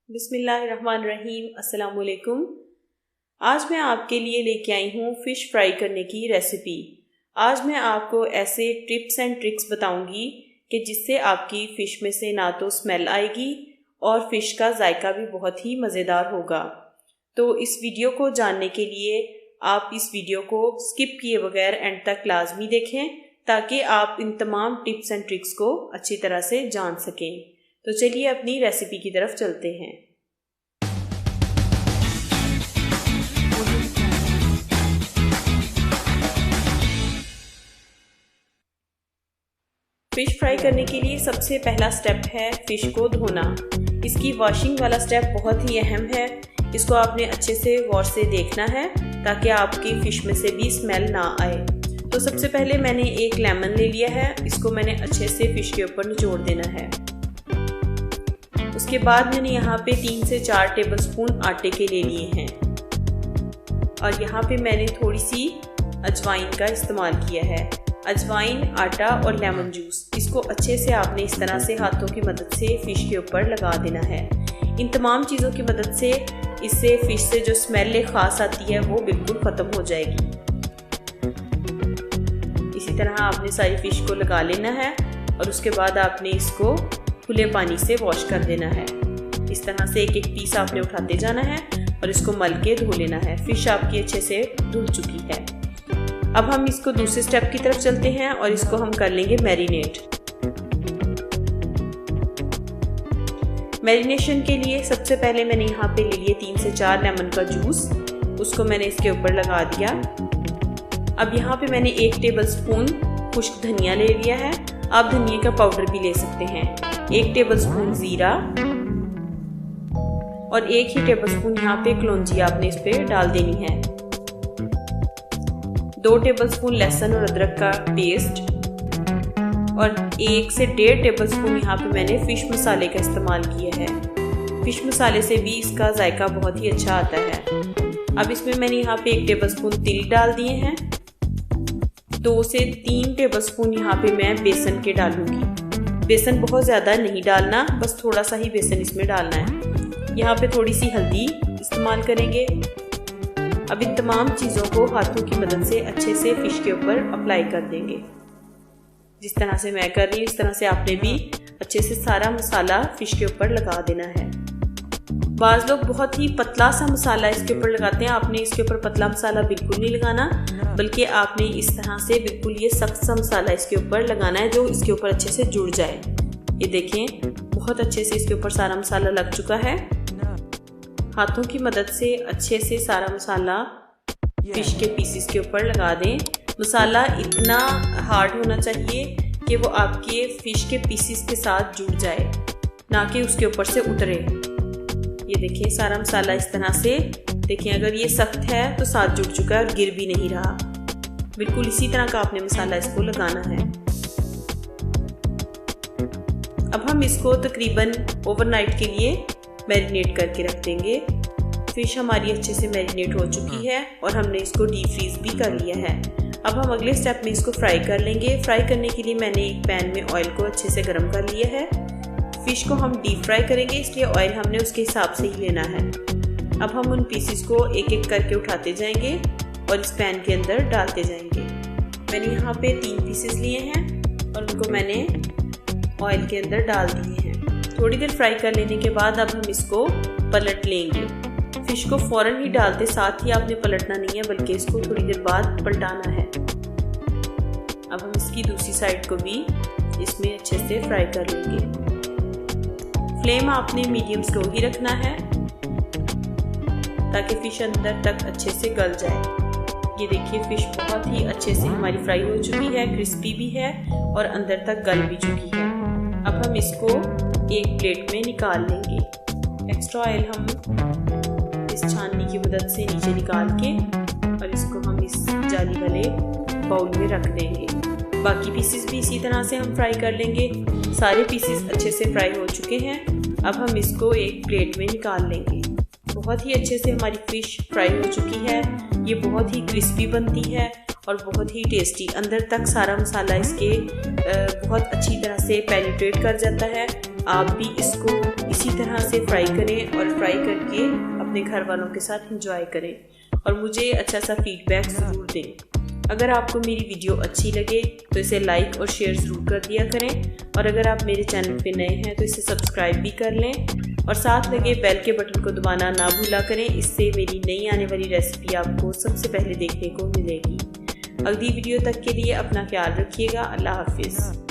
बिस्मिल्लाहिर्रहमानिर्रहीम। अस्सलाम वालेकुम। आज मैं आपके लिए लेके आई हूँ फ़िश फ्राई करने की रेसिपी। आज मैं आपको ऐसे टिप्स एंड ट्रिक्स बताऊंगी कि जिससे आपकी फ़िश में से ना तो स्मेल आएगी और फ़िश का जायका भी बहुत ही मज़ेदार होगा। तो इस वीडियो को जानने के लिए आप इस वीडियो को स्किप किए बगैर एंड तक लाजमी देखें ताकि आप इन तमाम टिप्स एंड ट्रिक्स को अच्छी तरह से जान सकें। तो चलिए अपनी रेसिपी की तरफ चलते हैं। फ़िश फ्राई करने के लिए सबसे पहला स्टेप है फ़िश को धोना। इसकी वॉशिंग वाला स्टेप बहुत ही अहम है। इसको आपने अच्छे से वॉश से देखना है ताकि आपकी फ़िश में से भी स्मेल ना आए। तो सबसे पहले मैंने एक लेमन ले लिया है, इसको मैंने अच्छे से फ़िश के ऊपर निचोड़ देना है। उसके बाद मैंने यहाँ पे 3 से 4 टेबलस्पून आटे के ले लिए हैं और यहाँ पे मैंने थोड़ी सी अजवाइन का इस्तेमाल किया है। अजवाइन, आटा और लेमन जूस, इसको अच्छे से आपने इस तरह से हाथों की मदद से फ़िश के ऊपर लगा देना है। इन तमाम चीज़ों की मदद से इससे फ़िश से जो स्मेल ख़ास आती है वो बिल्कुल ख़त्म हो जाएगी। इसी तरह आपने सारी फ़िश को लगा लेना है और उसके बाद आपने इसको खुले पानी से वॉश कर देना है। इस तरह से एक एक पीस आपने उठाते जाना है और इसको मल के धो लेना है। फ़िश आपकी अच्छे से धुल चुकी है। अब हम इसको दूसरे स्टेप की तरफ चलते हैं और इसको हम कर लेंगे मैरिनेट। मैरिनेशन के लिए सबसे पहले मैंने यहाँ पे ले लिए 3 से 4 लेमन का जूस, उसको मैंने इसके ऊपर लगा दिया। अब यहाँ पे मैंने 1 टेबलस्पून खुश्क धनिया ले लिया है। आप धनिया का पाउडर भी ले सकते हैं। 1 टेबलस्पून जीरा और 1 ही टेबलस्पून यहाँ पे कलौंजी आपने इस पे डाल देनी है। 2 टेबलस्पून लहसुन और अदरक का पेस्ट और 1 से 1.5 टेबलस्पून यहाँ पे मैंने फ़िश मसाले का इस्तेमाल किया है। फ़िश मसाले से भी इसका जायका बहुत ही अच्छा आता है। अब इसमें मैंने यहाँ पे 1 टेबलस्पून तिल डाल दिए हैं। 2 से 3 टेबलस्पून यहाँ पे मैं बेसन के डालूंगी। बेसन बहुत ज़्यादा नहीं डालना, बस थोड़ा सा ही बेसन इसमें डालना है। यहाँ पे थोड़ी सी हल्दी इस्तेमाल करेंगे। अब इन तमाम चीज़ों को हाथों की मदद से अच्छे से फ़िश के ऊपर अप्लाई कर देंगे। जिस तरह से मैं कर रही हूँ इस तरह से आपने भी अच्छे से सारा मसाला फ़िश के ऊपर लगा देना है। बाज़ लोग बहुत ही पतला सा मसाला इसके ऊपर लगाते हैं। आपने इसके ऊपर पतला मसाला बिल्कुल नहीं लगाना, बल्कि आपने इस तरह से बिल्कुल ये सख्त सा मसाला इसके ऊपर लगाना है जो इसके ऊपर अच्छे से जुड़ जाए। ये देखें, बहुत अच्छे से इसके ऊपर सारा मसाला लग चुका है। हाथों की मदद से अच्छे से सारा मसाला फ़िश के पीसेस के ऊपर लगा दें। मसाला इतना हार्ड होना चाहिए कि वो आपके फ़िश के पीसेस के साथ जुड़ जाए, ना कि उसके ऊपर से उतरे। ये देखिए सारा मसाला इस तरह से, देखिए अगर ये सख्त है तो साथ जुड़ चुका है और गिर भी नहीं रहा। बिल्कुल इसी तरह का आपने मसाला इसको लगाना है। अब हम इसको तकरीबन ओवरनाइट के लिए मैरिनेट करके रख देंगे। फ़िश हमारी अच्छे से मैरिनेट हो चुकी है और हमने इसको डीप फ्रीज भी कर लिया है। अब हम अगले स्टेप में इसको फ्राई कर लेंगे। फ्राई करने के लिए मैंने एक पैन में ऑयल को अच्छे से गर्म कर लिया है। फ़िश को हम डीप फ्राई करेंगे, इसलिए ऑयल हमने उसके हिसाब से ही लेना है। अब हम उन पीसेस को एक एक करके उठाते जाएंगे और इस पैन के अंदर डालते जाएंगे। मैंने यहाँ पे 3 पीसेस लिए हैं और उनको मैंने ऑयल के अंदर डाल दिए हैं। थोड़ी देर फ्राई कर लेने के बाद अब हम इसको पलट लेंगे। फ़िश को फ़ौरन ही डालते साथ ही आपने पलटना नहीं है, बल्कि इसको थोड़ी देर बाद पलटाना है। अब हम इसकी दूसरी साइड को भी इसमें अच्छे से फ्राई कर लेंगे। फ्लेम आपने मीडियम स्लो ही रखना है ताकि फ़िश अंदर तक अच्छे से गल जाए। ये देखिए फ़िश बहुत ही अच्छे से हमारी फ्राई हो चुकी है, क्रिस्पी भी है और अंदर तक गल भी चुकी है। अब हम इसको एक प्लेट में निकाल लेंगे। एक्स्ट्रा ऑयल हम इस छाननी की मदद से नीचे निकाल के और इसको हम इस जाली वाले बाउल में रख देंगे। बाकी पीसेस भी इसी तरह से हम फ्राई कर लेंगे। सारे पीसेस अच्छे से फ्राई हो चुके हैं। अब हम इसको एक प्लेट में निकाल लेंगे। बहुत ही अच्छे से हमारी फ़िश फ्राई हो चुकी है। ये बहुत ही क्रिस्पी बनती है और बहुत ही टेस्टी। अंदर तक सारा मसाला इसके बहुत अच्छी तरह से पेनिट्रेट कर जाता है। आप भी इसको इसी तरह से फ्राई करें और फ्राई करके अपने घर वालों के साथ एंजॉय करें और मुझे अच्छा सा फीडबैक ज़रूर दें। अगर आपको मेरी वीडियो अच्छी लगे तो इसे लाइक और शेयर ज़रूर कर दिया करें और अगर आप मेरे चैनल पे नए हैं तो इसे सब्सक्राइब भी कर लें और साथ लगे बेल के बटन को दबाना ना भूला करें। इससे मेरी नई आने वाली रेसिपी आपको सबसे पहले देखने को मिलेगी। अगली वीडियो तक के लिए अपना ख्याल रखिएगा। अल्लाह हाफिज़।